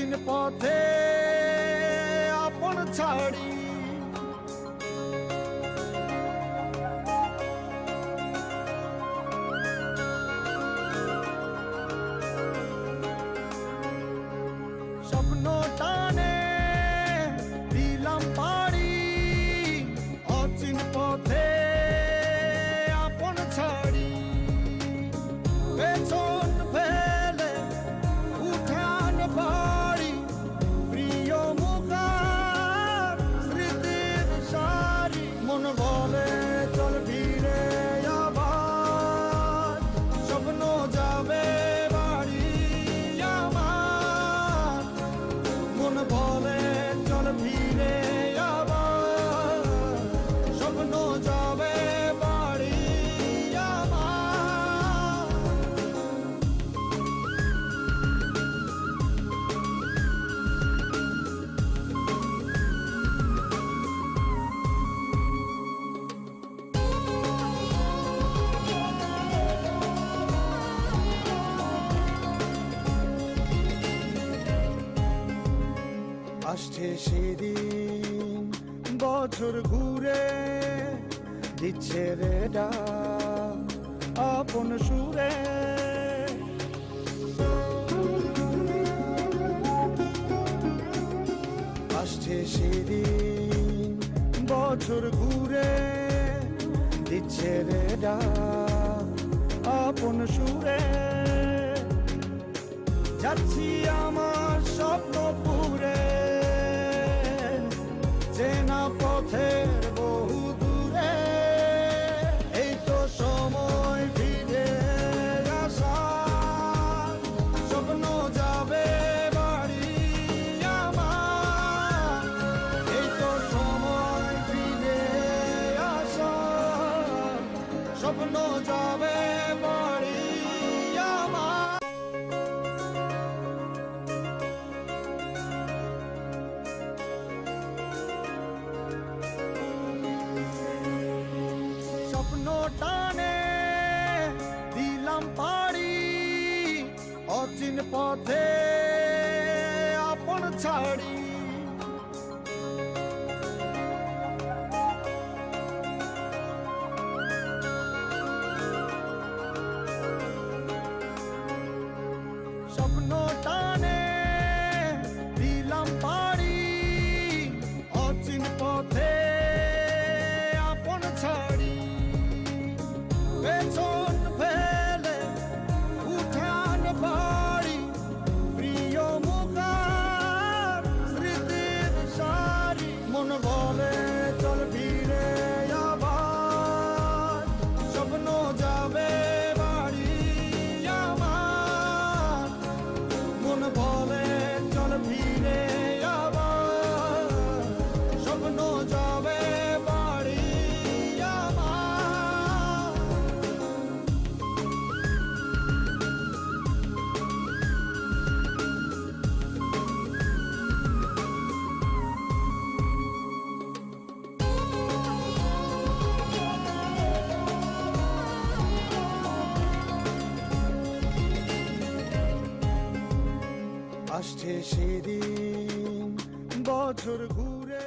অচিন পথে আপন ছাড়ি স্বপ্ন টানে দিলাম পাড়ি অচিন পথে আপন ছাড়ি পেছন ফেলে উঠান বাড়ি প্রিয় মুখার স্মৃতির সারি মন বলে চল ফিরে আবার স্বপ্ন যাবে বাড়ি আমার মন বলে চল ফিরে আবার স্বপ্ন যাবে বাড়ি আমার আসছে সেদিন বছর ঘুরে দিচ্ছে রে ডাক আপন সুরে আসছে সেদিন বছর ঘুরে দিচ্ছে রে ডাক আপন সুরে যাচ্ছি আমার স্বপ্ন পুরে চেনা পথের বহু দূরে এই তো সময় ফিরে আসার স্বপ্ন যাবে বাড়ি আমার এই তো সময় ফিরে আসার স্বপ্ন যাবে বাড়ি আমার স্বপ্ন টানে দিলাম পাড়ি অচিন পথে আপন ছাড়ি স্বপ্ন টানে দিলাম পাড়ি অচিন পথে আপন ছাড়ি পেছন ফেলে উঠান বাড়ি প্রিয় মুখার স্মৃতির সারি মন বলে চল ফিরে আবার স্বপ্ন যাবে বাড়ি আমার মন বলে চল ফিরে আবার স্বপ্ন যাবে বাড়ি আমার আসছে সেদিন বছর ঘুরে